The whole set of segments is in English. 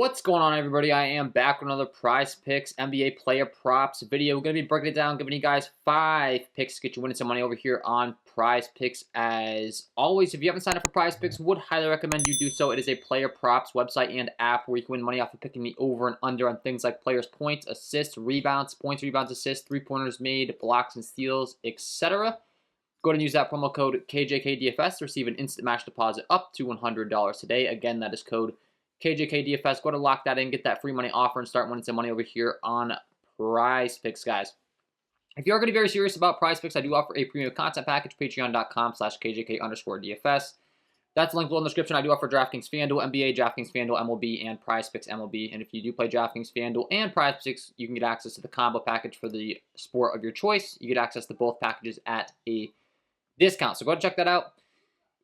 What's going on, everybody? I am back with another Prize Picks NBA player props video. We're going to be breaking it down, giving you guys 5 picks to get you winning some money over here on Prize Picks. As always, if you haven't signed up for Prize Picks, would highly recommend you do so. It is a player props website and app where you can win money off of picking the over and under on things like players' points, assists, rebounds, assists, three-pointers made, blocks and steals, etc. Go ahead and use that promo code KJK DFS to receive an instant match deposit up to $100 today. Again, that is code KJK DFS. Go to lock that in, get that free money offer, and start winning some money over here on Prize Picks, guys. If you are going to be very serious about Prize Picks, I do offer a premium content package, patreon.com/KJK_DFS. That's linked below in the description. I do offer DraftKings FanDuel NBA, DraftKings FanDuel MLB, and Prize Picks MLB. And if you do play DraftKings FanDuel and Prize Picks, you can get access to the combo package for the sport of your choice. You get access to both packages at a discount. So go ahead and check that out.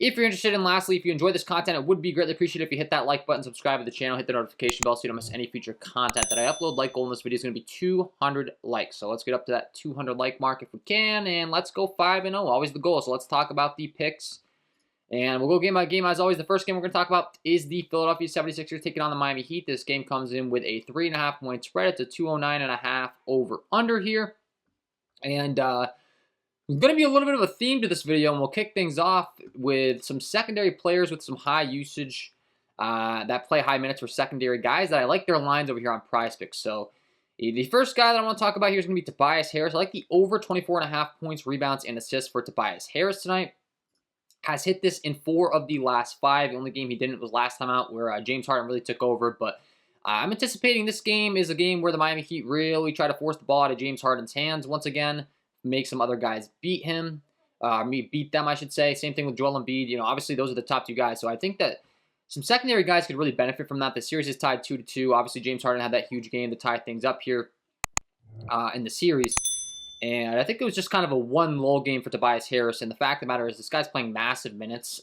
If you're interested, and lastly, if you enjoy this content, it would be greatly appreciated if you hit that like button, subscribe to the channel, hit the notification bell so you don't miss any future content that I upload. Like goal in this video is going to be 200 likes. So let's get up to that 200 like mark if we can, and let's go 5-0. Always the goal. So let's talk about the picks. And we'll go game by game. As always, the first game we're going to talk about is the Philadelphia 76ers taking on the Miami Heat. This game comes in with a 3.5 point spread. It's a 209.5 over under here. And there's going to be a little bit of a theme to this video, and we'll kick things off with some secondary players with some high usage that play high minutes for secondary guys that I like their lines over here on Prize Picks. So the first guy that I want to talk about here is going to be Tobias Harris. I like the over 24.5 points, rebounds, and assists for Tobias Harris tonight. Has hit this in 4 of the last 5. The only game he didn't was last time out where James Harden really took over. But I'm anticipating this game is a game where the Miami Heat really try to force the ball out of James Harden's hands once again. Make some other guys beat him, beat them, I should say. Same thing with Joel Embiid. You know, obviously those are the top 2 guys. So I think that some secondary guys could really benefit from that. The series is tied 2-2. Obviously James Harden had that huge game to tie things up here in the series. And I think it was just kind of a one lull game for Tobias Harris. And the fact of the matter is this guy's playing massive minutes.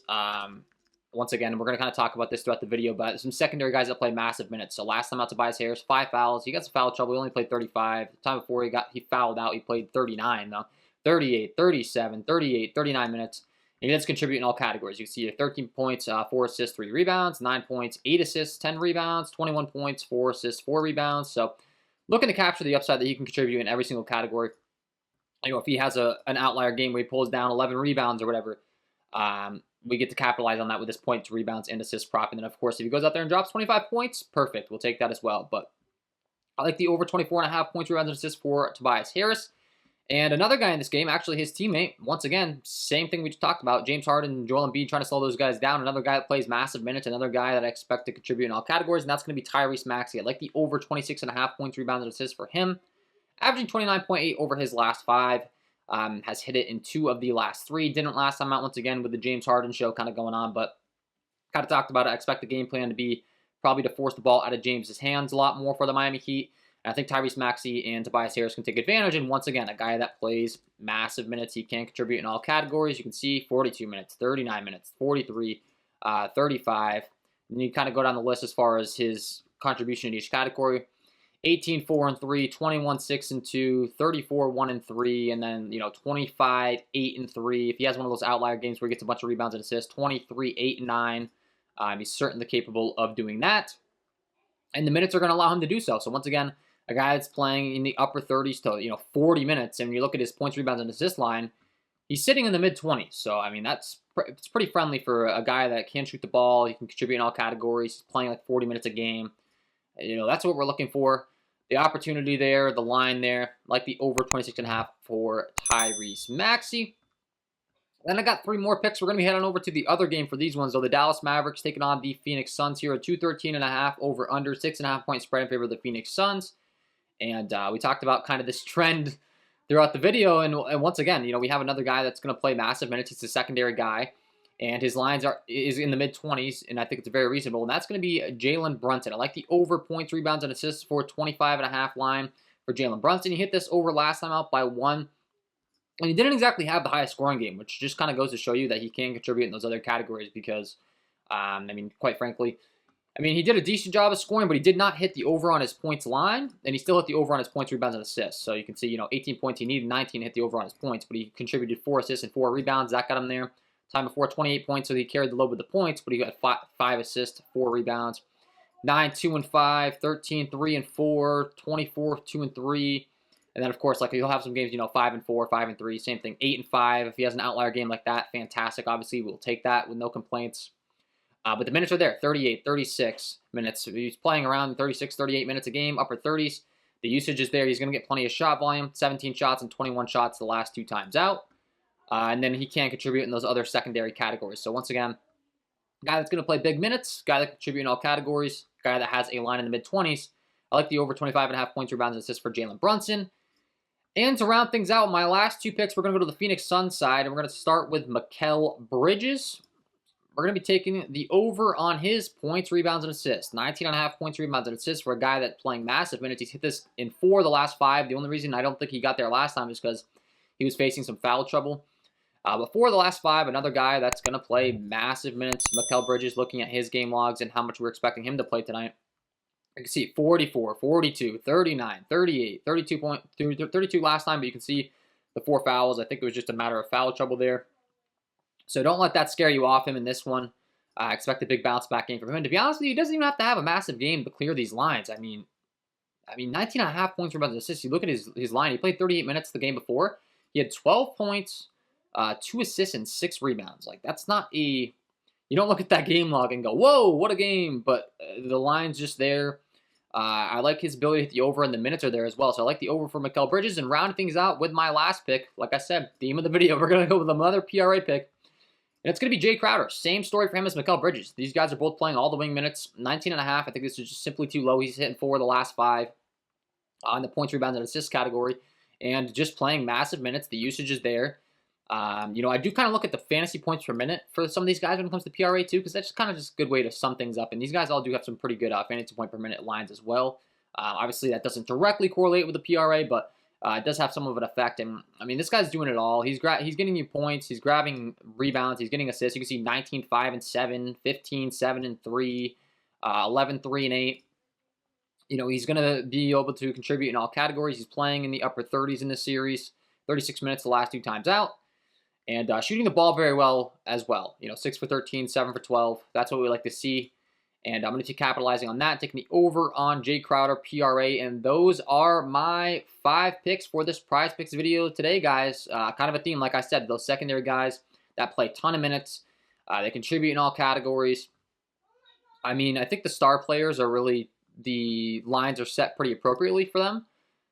Once again, we're going to kind of talk about this throughout the video, but some secondary guys that play massive minutes. So last time out, Tobias Harris, 5 fouls. He got some foul trouble. He only played 35. The time before he fouled out, he played 39, though. 38, 37, 38, 39 minutes. And he does contribute in all categories. You can see 13 points, 4 assists, 3 rebounds, 9 points, 8 assists, 10 rebounds, 21 points, 4 assists, 4 rebounds. So looking to capture the upside that he can contribute in every single category. You know, if he has an outlier game where he pulls down 11 rebounds or whatever, we get to capitalize on that with this points, rebounds, and assist prop. And then, of course, if he goes out there and drops 25 points, perfect. We'll take that as well. But I like the over 24.5 points, rebounds, and assists for Tobias Harris. And another guy in this game, actually his teammate, once again, same thing we just talked about. James Harden and Joel Embiid trying to slow those guys down. Another guy that plays massive minutes. Another guy that I expect to contribute in all categories. And that's going to be Tyrese Maxey. I like the over 26.5 points, rebounds, and assists for him. Averaging 29.8 over his last 5. Has hit it in 2 of the last 3. Didn't last time out once again with the James Harden show kind of going on, but kind of talked about it. I expect the game plan to be probably to force the ball out of James's hands a lot more for the Miami Heat. And I think Tyrese Maxey and Tobias Harris can take advantage. And once again, a guy that plays massive minutes. He can contribute in all categories. You can see 42 minutes, 39 minutes, 43, 35. And you kind of go down the list as far as his contribution in each category. 18, 4, and 3, 21, 6, and 2, 34, 1, and 3, and then, 25, 8, and 3. If he has one of those outlier games where he gets a bunch of rebounds and assists, 23, 8, and 9. He's certainly capable of doing that. And the minutes are going to allow him to do so. So once again, a guy that's playing in the upper 30s to, 40 minutes, and when you look at his points, rebounds, and assist line, he's sitting in the mid-20s. So, I mean, it's pretty friendly for a guy that can shoot the ball. He can contribute in all categories. He's playing like 40 minutes a game. That's what we're looking for. The opportunity there, the line there, like the over 26.5 for Tyrese Maxey. Then I got 3 more picks. We're going to be heading over to the other game for these ones, though. The Dallas Mavericks taking on the Phoenix Suns here. A 213.5 over under, 6.5 point spread in favor of the Phoenix Suns. And we talked about kind of this trend throughout the video. And once again, we have another guy that's going to play massive minutes. He's a secondary guy. And his lines is in the mid-20s, and I think it's very reasonable. And that's going to be Jalen Brunson. I like the over points, rebounds, and assists for 25.5 line for Jalen Brunson. He hit this over last time out by 1. And he didn't exactly have the highest scoring game, which just kind of goes to show you that he can contribute in those other categories because, quite frankly, he did a decent job of scoring, but he did not hit the over on his points line, and he still hit the over on his points, rebounds, and assists. So you can see, 18 points. He needed 19 to hit the over on his points, but he contributed 4 assists and 4 rebounds. That got him there. Time before, 28 points, so he carried the load with the points, but he got 5 assists, 4 rebounds. 9, 2, and 5, 13, 3, and 4, 24, 2, and 3. And then, of course, like he'll have some games, 5 and 4, 5 and 3, same thing, 8 and 5. If he has an outlier game like that, fantastic. Obviously, we'll take that with no complaints. But the minutes are there, 38, 36 minutes. He's playing around 36, 38 minutes a game, upper 30s. The usage is there. He's going to get plenty of shot volume, 17 shots and 21 shots the last 2 times out. And then he can contribute in those other secondary categories. So once again, guy that's going to play big minutes, guy that can contribute in all categories, guy that has a line in the mid-20s. I like the over 25.5 points, rebounds, and assists for Jalen Brunson. And to round things out, my last 2 picks, we're going to go to the Phoenix Suns side, and we're going to start with Mikal Bridges. We're going to be taking the over on his points, rebounds, and assists. 19.5 points, rebounds, and assists for a guy that's playing massive minutes. He's hit this in 4 of the last 5. The only reason I don't think he got there last time is because he was facing some foul trouble. But 4 of the last 5, another guy that's going to play massive minutes. Mikal Bridges, looking at his game logs and how much we're expecting him to play tonight. You can see 44, 42, 39, 38, 32 last time, but you can see the 4 fouls. I think it was just a matter of foul trouble there. So don't let that scare you off him in this one. I expect a big bounce back game from him. And to be honest with you, he doesn't even have to have a massive game to clear these lines. I mean 19.5 points, rebounds, and assists. You look at his line. He played 38 minutes the game before. He had 12 points, 2 assists, and 6 rebounds. Like, that's not a... You don't look at that game log and go, whoa, what a game. But the line's just there. I like his ability to hit the over, and the minutes are there as well. So I like the over for Mikal Bridges. And rounding things out with my last pick, like I said, theme of the video, we're going to go with another PRA pick. And it's going to be Jay Crowder. Same story for him as Mikal Bridges. These guys are both playing all the wing minutes. 19.5. I think this is just simply too low. He's hitting 4 of the last 5 on the points, rebounds, and assists category. And just playing massive minutes. The usage is there. I do kind of look at the fantasy points per minute for some of these guys when it comes to PRA too, because that's kind of just a good way to sum things up. And these guys all do have some pretty good fantasy point per minute lines as well. Obviously, that doesn't directly correlate with the PRA, but it does have some of an effect. And I mean, this guy's doing it all. He's getting you points. He's grabbing rebounds. He's getting assists. You can see 19, 5, and 7, 15, 7, and 3, 11, 3, and 8. He's going to be able to contribute in all categories. He's playing in the upper 30s in this series. 36 minutes the last 2 times out. And shooting the ball very well as well. 6 for 13, 7 for 12. That's what we like to see. And I'm going to be capitalizing on that, taking the over on Jay Crowder, PRA. And those are my 5 picks for this Prizepicks video today, guys. Kind of a theme, like I said, those secondary guys that play a ton of minutes. They contribute in all categories. I mean, I think the star players are really, the lines are set pretty appropriately for them.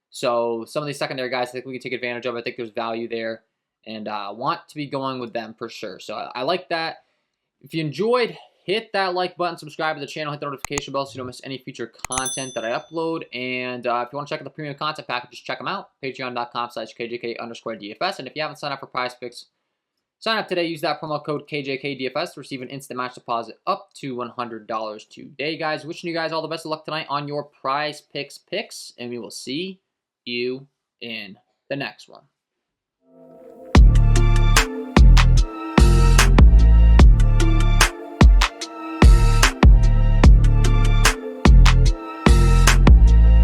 So some of these secondary guys I think we can take advantage of. I think there's value there. And want to be going with them for sure. So I like that. If you enjoyed, hit that like button, subscribe to the channel, hit the notification bell so you don't miss any future content that I upload. And if you want to check out the premium content packages, check them out. Patreon.com/KJK_DFS. And if you haven't signed up for Prizepicks, sign up today. Use that promo code KJK DFS to receive an instant match deposit up to $100 today, guys. Wishing you guys all the best of luck tonight on your Prizepicks picks. And we will see you in the next one.